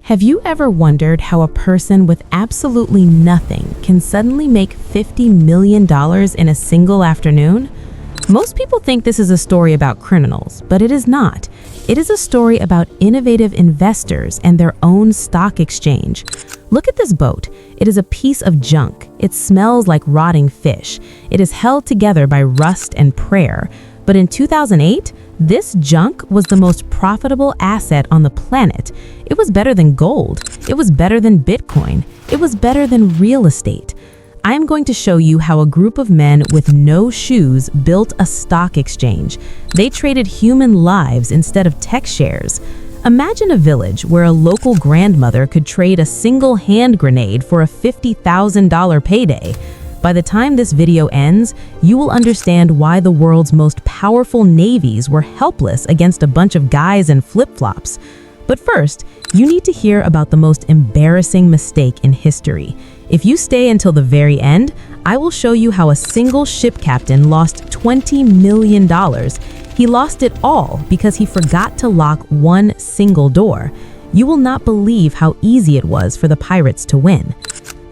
Have you ever wondered how a person with absolutely nothing can suddenly make $50 million in a single afternoon? Most people think this is a story about criminals, but it is not. It is a story about innovative investors and their own stock exchange. Look at this boat. It is a piece of junk. It smells like rotting fish. It is held together by rust and prayer. But in 2008, this junk was the most profitable asset on the planet. It was better than gold. It was better than Bitcoin. It was better than real estate. I am going to show you how a group of men with no shoes built a stock exchange. They traded human lives instead of tech shares. Imagine a village where a local grandmother could trade a single hand grenade for a $50,000 payday. By the time this video ends, you will understand why the world's most powerful navies were helpless against a bunch of guys in flip-flops. But first, you need to hear about the most embarrassing mistake in history. If you stay until the very end, I will show you how a single ship captain lost $20 million. He lost it all because he forgot to lock one single door. You will not believe how easy it was for the pirates to win.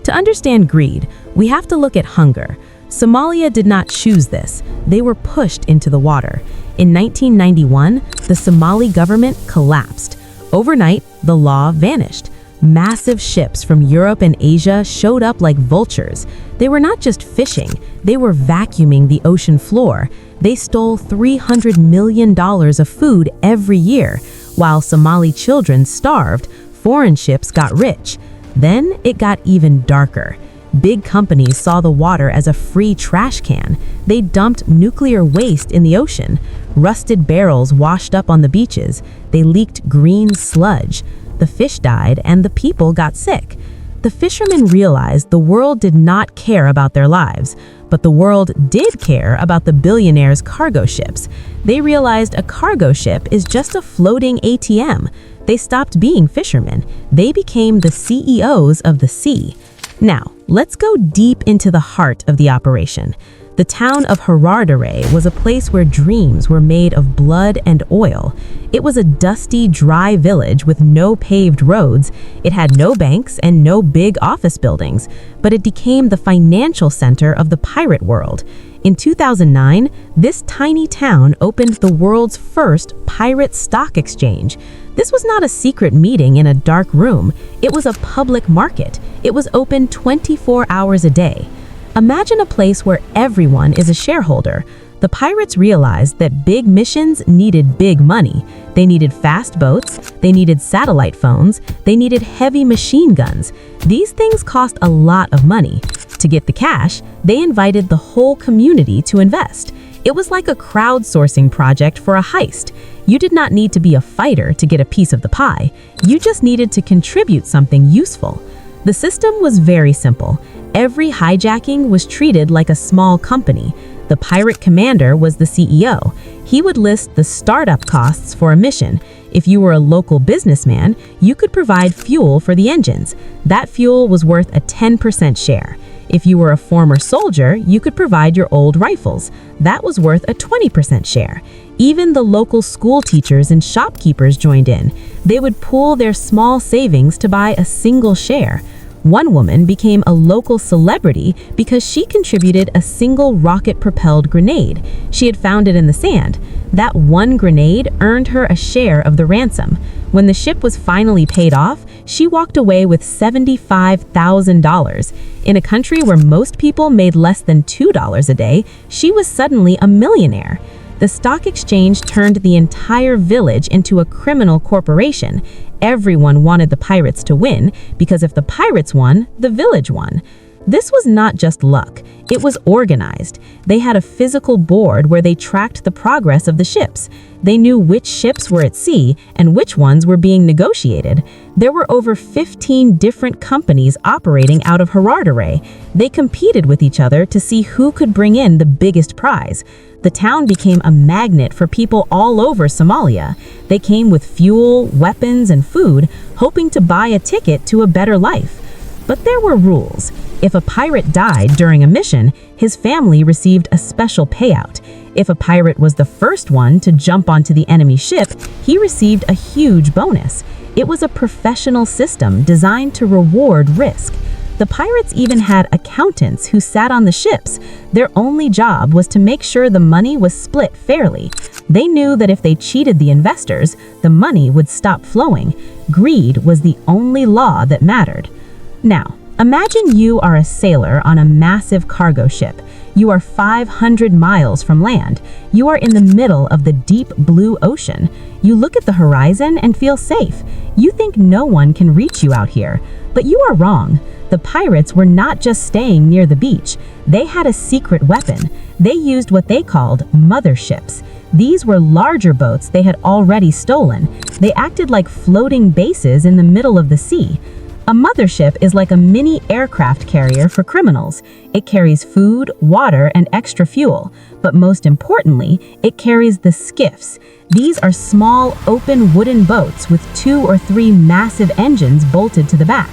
To understand greed, we have to look at hunger. Somalia did not choose this. They were pushed into the water. In 1991, the Somali government collapsed. Overnight, the law vanished. Massive ships from Europe and Asia showed up like vultures. They were not just fishing, they were vacuuming the ocean floor. They stole $300 million of food every year. While Somali children starved, foreign ships got rich. Then it got even darker. Big companies saw the water as a free trash can. They dumped nuclear waste in the ocean. Rusted barrels washed up on the beaches. They leaked green sludge. The fish died and the people got sick. The fishermen realized the world did not care about their lives, but the world did care about the billionaires' cargo ships. They realized a cargo ship is just a floating ATM. They stopped being fishermen. They became the CEOs of the sea. Now, let's go deep into the heart of the operation. The town of Harardhere was a place where dreams were made of blood and oil. It was a dusty, dry village with no paved roads. It had no banks and no big office buildings, but it became the financial center of the pirate world. In 2009, this tiny town opened the world's first pirate stock exchange. This was not a secret meeting in a dark room. It was a public market. It was open 24 hours a day. Imagine a place where everyone is a shareholder. The pirates realized that big missions needed big money. They needed fast boats, they needed satellite phones, they needed heavy machine guns. These things cost a lot of money. To get the cash, they invited the whole community to invest. It was like a crowdsourcing project for a heist. You did not need to be a fighter to get a piece of the pie. You just needed to contribute something useful. The system was very simple. Every hijacking was treated like a small company. The pirate commander was the CEO. He would list the startup costs for a mission. If you were a local businessman, you could provide fuel for the engines. That fuel was worth a 10% share. If you were a former soldier, you could provide your old rifles. That was worth a 20% share. Even the local school teachers and shopkeepers joined in. They would pool their small savings to buy a single share. One woman became a local celebrity because she contributed a single rocket-propelled grenade. She had found it in the sand. That one grenade earned her a share of the ransom. When the ship was finally paid off, she walked away with $75,000. In a country where most people made less than $2 a day, she was suddenly a millionaire. The stock exchange turned the entire village into a criminal corporation. Everyone wanted the pirates to win, because if the pirates won, the village won. This was not just luck, it was organized. They had a physical board where they tracked the progress of the ships. They knew which ships were at sea and which ones were being negotiated. There were over 15 different companies operating out of Harardhere. They competed with each other to see who could bring in the biggest prize. The town became a magnet for people all over Somalia. They came with fuel, weapons, and food, hoping to buy a ticket to a better life. But there were rules. If a pirate died during a mission, his family received a special payout. If a pirate was the first one to jump onto the enemy ship, he received a huge bonus. It was a professional system designed to reward risk. The pirates even had accountants who sat on the ships. Their only job was to make sure the money was split fairly. They knew that if they cheated the investors, the money would stop flowing. Greed was the only law that mattered. Now, imagine you are a sailor on a massive cargo ship. You are 500 miles from land. You are in the middle of the deep blue ocean. You look at the horizon and feel safe. You think no one can reach you out here. But you are wrong. The pirates were not just staying near the beach. They had a secret weapon. They used what they called motherships. These were larger boats they had already stolen. They acted like floating bases in the middle of the sea. A mothership is like a mini aircraft carrier for criminals. It carries food, water, and extra fuel. But most importantly, it carries the skiffs. These are small, open wooden boats with 2 or 3 massive engines bolted to the back.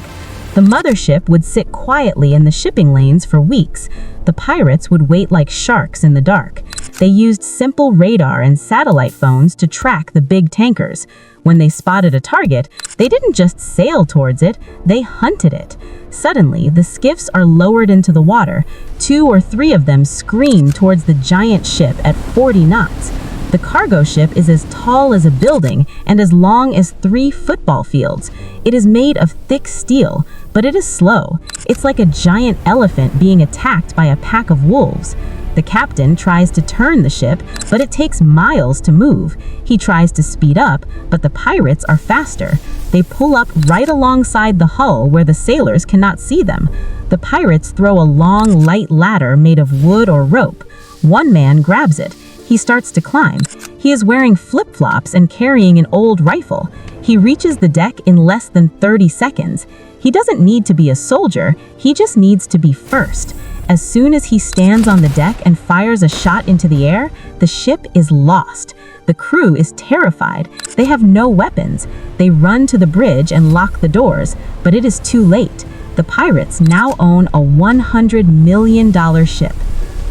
The mothership would sit quietly in the shipping lanes for weeks. The pirates would wait like sharks in the dark. They used simple radar and satellite phones to track the big tankers. When they spotted a target, they didn't just sail towards it, they hunted it. Suddenly, the skiffs are lowered into the water. 2 or 3 of them scream towards the giant ship at 40 knots. The cargo ship is as tall as a building and as long as 3 football fields. It is made of thick steel, but it is slow. It's like a giant elephant being attacked by a pack of wolves. The captain tries to turn the ship, but it takes miles to move. He tries to speed up, but the pirates are faster. They pull up right alongside the hull where the sailors cannot see them. The pirates throw a long, light ladder made of wood or rope. One man grabs it. He starts to climb. He is wearing flip-flops and carrying an old rifle. He reaches the deck in less than 30 seconds. He doesn't need to be a soldier, he just needs to be first. As soon as he stands on the deck and fires a shot into the air, the ship is lost. The crew is terrified. They have no weapons. They run to the bridge and lock the doors, but it is too late. The pirates now own a $100 million ship.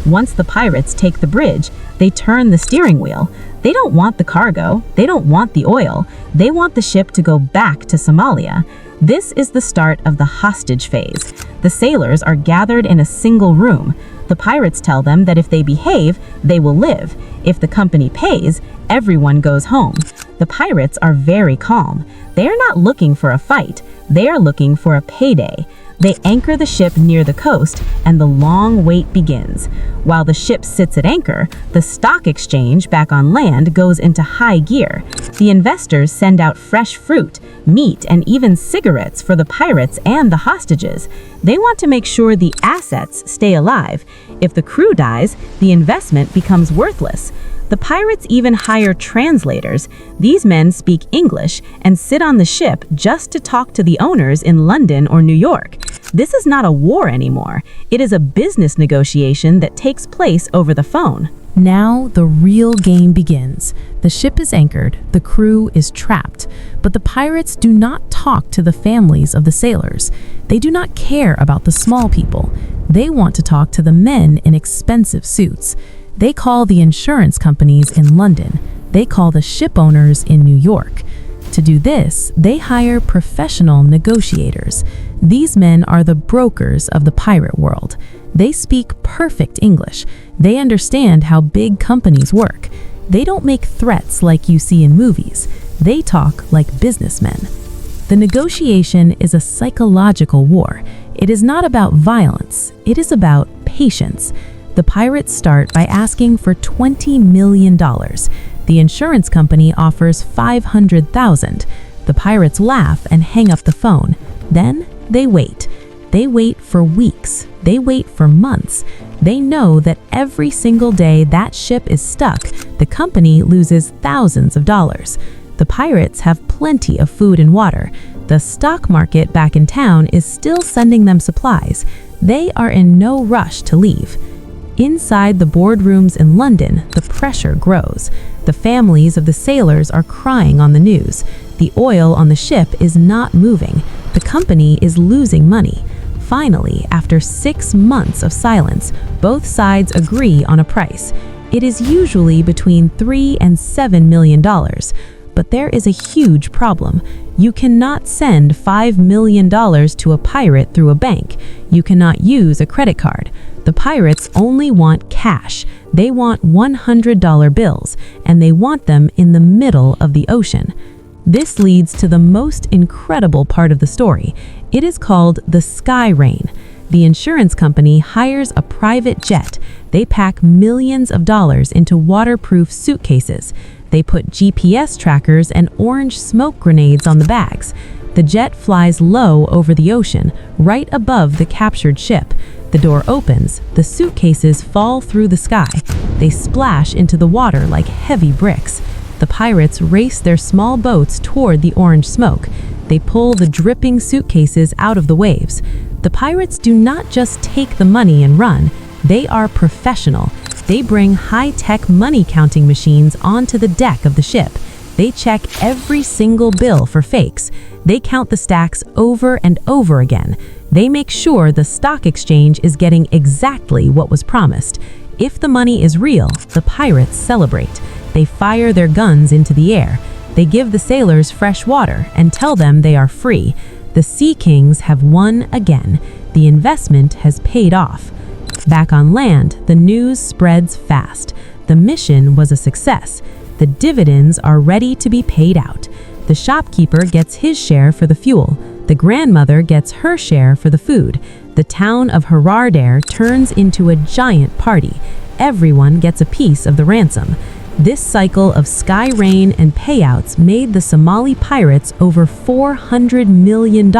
Once the pirates take the bridge, they turn the steering wheel. They don't want the cargo, they don't want the oil, they want the ship to go back to Somalia. This is the start of the hostage phase. The sailors are gathered in a single room. The pirates tell them that if they behave, they will live. If the company pays, everyone goes home. The pirates are very calm. They are not looking for a fight, they are looking for a payday. They anchor the ship near the coast, and the long wait begins. While the ship sits at anchor, the stock exchange back on land goes into high gear. The investors send out fresh fruit, meat, and even cigarettes for the pirates and the hostages. They want to make sure the assets stay alive. If the crew dies, the investment becomes worthless. The pirates even hire translators. These men speak English and sit on the ship just to talk to the owners in London or New York. This is not a war anymore. It is a business negotiation that takes place over the phone. Now the real game begins. The ship is anchored, the crew is trapped, but the pirates do not talk to the families of the sailors. They do not care about the small people. They want to talk to the men in expensive suits. They call the insurance companies in London. They call the ship owners in New York. To do this, they hire professional negotiators. These men are the brokers of the pirate world. They speak perfect English. They understand how big companies work. They don't make threats like you see in movies. They talk like businessmen. The negotiation is a psychological war. It is not about violence. It is about patience. The pirates start by asking for $20 million. The insurance company offers $500,000. The pirates laugh and hang up the phone. Then they wait. They wait for weeks. They wait for months. They know that every single day that ship is stuck, the company loses thousands of dollars. The pirates have plenty of food and water. The stock market back in town is still sending them supplies. They are in no rush to leave. Inside the boardrooms in London, the pressure grows. The families of the sailors are crying on the news. The oil on the ship is not moving. The company is losing money. Finally, after 6 months of silence, both sides agree on a price. It is usually between $3 and $7 million. But there is a huge problem. You cannot send $5 million to a pirate through a bank. You cannot use a credit card. The pirates only want cash. They want $100 bills, and they want them in the middle of the ocean. This leads to the most incredible part of the story. It is called the Sky Rain. The insurance company hires a private jet. They pack millions of dollars into waterproof suitcases. They put GPS trackers and orange smoke grenades on the bags. The jet flies low over the ocean, right above the captured ship. The door opens. The suitcases fall through the sky. They splash into the water like heavy bricks. The pirates race their small boats toward the orange smoke. They pull the dripping suitcases out of the waves. The pirates do not just take the money and run. They are professional. They bring high-tech money-counting machines onto the deck of the ship. They check every single bill for fakes. They count the stacks over and over again. They make sure the stock exchange is getting exactly what was promised. If the money is real, the pirates celebrate. They fire their guns into the air. They give the sailors fresh water and tell them they are free. The Sea Kings have won again. The investment has paid off. Back on land, the news spreads fast. The mission was a success. The dividends are ready to be paid out. The shopkeeper gets his share for the fuel. The grandmother gets her share for the food. The town of Harardhere turns into a giant party. Everyone gets a piece of the ransom. This cycle of sky rain and payouts made the Somali pirates over $400 million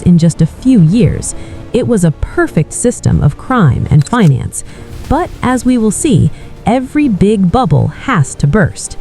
in just a few years. It was a perfect system of crime and finance. But as we will see, every big bubble has to burst.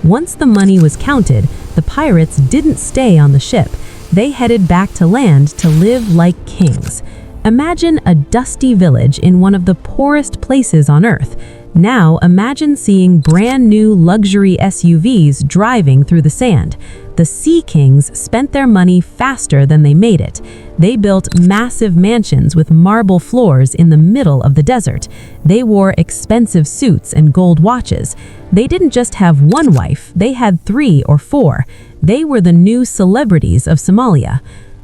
Once the money was counted, the pirates didn't stay on the ship. They headed back to land to live like kings. Imagine a dusty village in one of the poorest places on Earth. Now imagine seeing brand new luxury SUVs driving through the sand. The Sea Kings spent their money faster than they made it. They built massive mansions with marble floors in the middle of the desert. They wore expensive suits and gold watches. They didn't just have one wife, they had 3 or 4. They were the new celebrities of Somalia.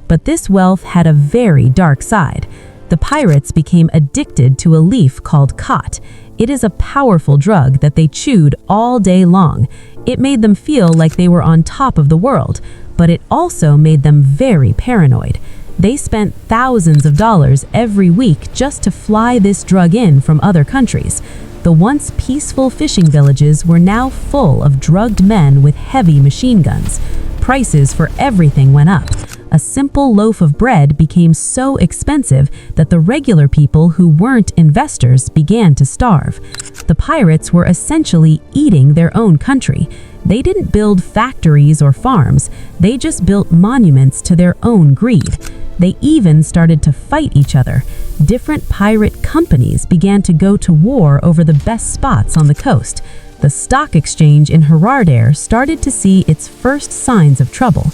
But this wealth had a very dark side. The pirates became addicted to a leaf called khat. It is a powerful drug that they chewed all day long. It made them feel like they were on top of the world, but it also made them very paranoid. They spent thousands of dollars every week just to fly this drug in from other countries. The once peaceful fishing villages were now full of drugged men with heavy machine guns. Prices for everything went up. A simple loaf of bread became so expensive that the regular people who weren't investors began to starve. The pirates were essentially eating their own country. They didn't build factories or farms. They just built monuments to their own greed. They even started to fight each other. Different pirate companies began to go to war over the best spots on the coast. The stock exchange in Harardhere started to see its first signs of trouble.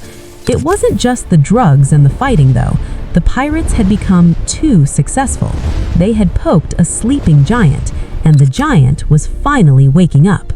It wasn't just the drugs and the fighting, though. The pirates had become too successful. They had poked a sleeping giant, and the giant was finally waking up.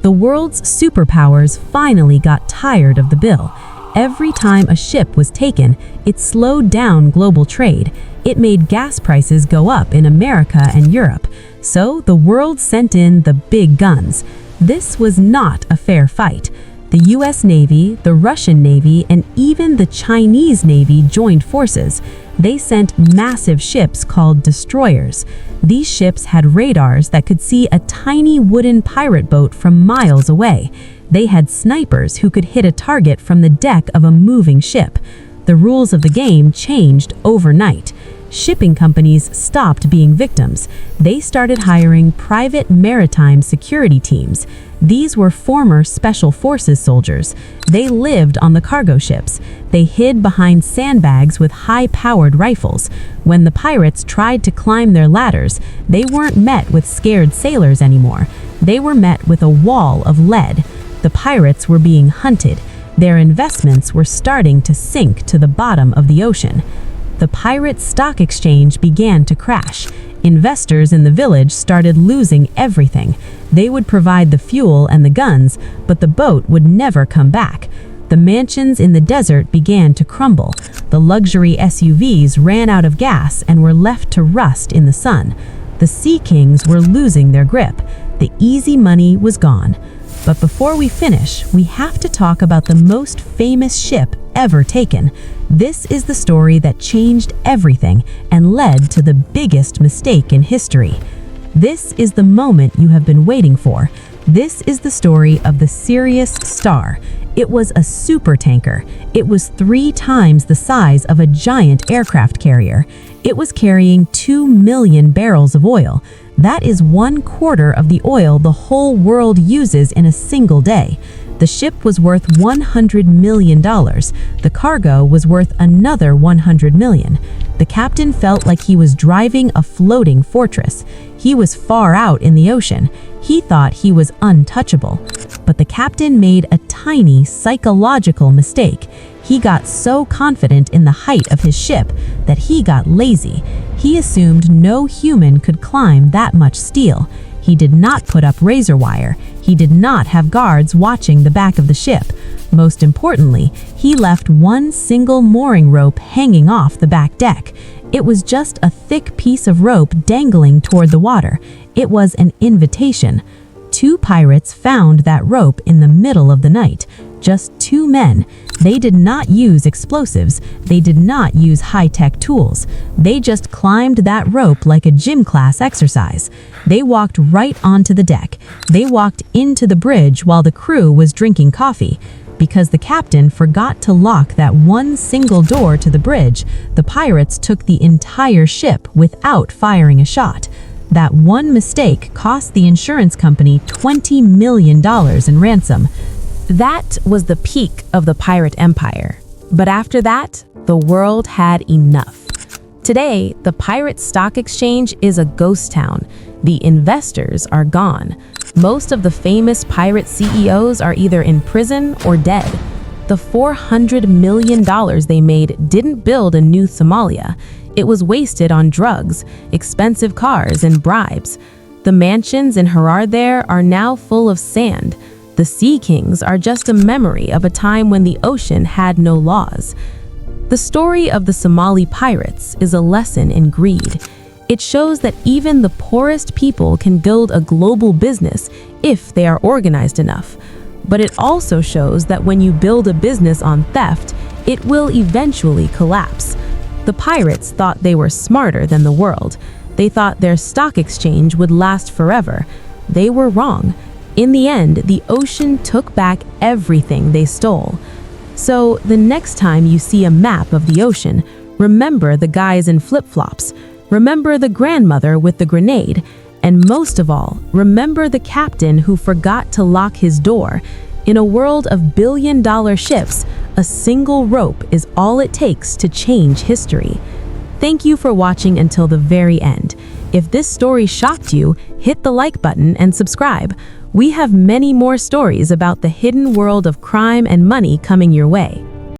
The world's superpowers finally got tired of the bill. Every time a ship was taken, it slowed down global trade. It made gas prices go up in America and Europe. So the world sent in the big guns. This was not a fair fight. The US Navy, the Russian Navy, and even the Chinese Navy joined forces. They sent massive ships called destroyers. These ships had radars that could see a tiny wooden pirate boat from miles away. They had snipers who could hit a target from the deck of a moving ship. The rules of the game changed overnight. Shipping companies stopped being victims. They started hiring private maritime security teams. These were former Special Forces soldiers. They lived on the cargo ships. They hid behind sandbags with high-powered rifles. When the pirates tried to climb their ladders, they weren't met with scared sailors anymore. They were met with a wall of lead. The pirates were being hunted. Their investments were starting to sink to the bottom of the ocean. the pirate stock exchange began to crash. Investors in the village started losing everything. They would provide the fuel and the guns, but the boat would never come back. The mansions in the desert began to crumble. The luxury SUVs ran out of gas and were left to rust in the sun. The Sea Kings were losing their grip. The easy money was gone. But before we finish, we have to talk about the most famous ship ever taken. This is the story that changed everything and led to the biggest mistake in history. This is the moment you have been waiting for. This is the story of the Sirius Star. It was a supertanker. It was 3 times the size of a giant aircraft carrier. It was carrying 2 million barrels of oil. That is 1/4 of the oil the whole world uses in a single day. The ship was worth $100 million. The cargo was worth another $100 million. The captain felt like he was driving a floating fortress. He was far out in the ocean. He thought he was untouchable. But the captain made a tiny psychological mistake. He got so confident in the height of his ship that he got lazy. He assumed no human could climb that much steel. He did not put up razor wire. He did not have guards watching the back of the ship. Most importantly, he left one single mooring rope hanging off the back deck. It was just a thick piece of rope dangling toward the water. It was an invitation. 2 pirates found that rope in the middle of the night. Just 2 men. They did not use explosives. They did not use high-tech tools. They just climbed that rope like a gym class exercise. They walked right onto the deck. They walked into the bridge while the crew was drinking coffee. Because the captain forgot to lock that one single door to the bridge, the pirates took the entire ship without firing a shot. That one mistake cost the insurance company $20 million in ransom. That was the peak of the pirate empire. But after that, the world had enough. Today, the pirate stock exchange is a ghost town. The investors are gone. Most of the famous pirate CEOs are either in prison or dead. The $400 million they made didn't build a new Somalia. It was wasted on drugs, expensive cars, and bribes. The mansions in Harardhere are now full of sand. The Sea Kings are just a memory of a time when the ocean had no laws. The story of the Somali pirates is a lesson in greed. It shows that even the poorest people can build a global business if they are organized enough. But it also shows that when you build a business on theft, it will eventually collapse. The pirates thought they were smarter than the world. They thought their stock exchange would last forever. They were wrong. In the end, the ocean took back everything they stole. So the next time you see a map of the ocean, remember the guys in flip-flops. Remember the grandmother with the grenade. And most of all, remember the captain who forgot to lock his door. In a world of billion-dollar ships, a single rope is all it takes to change history. Thank you for watching until the very end. If this story shocked you, hit the like button and subscribe. We have many more stories about the hidden world of crime and money coming your way.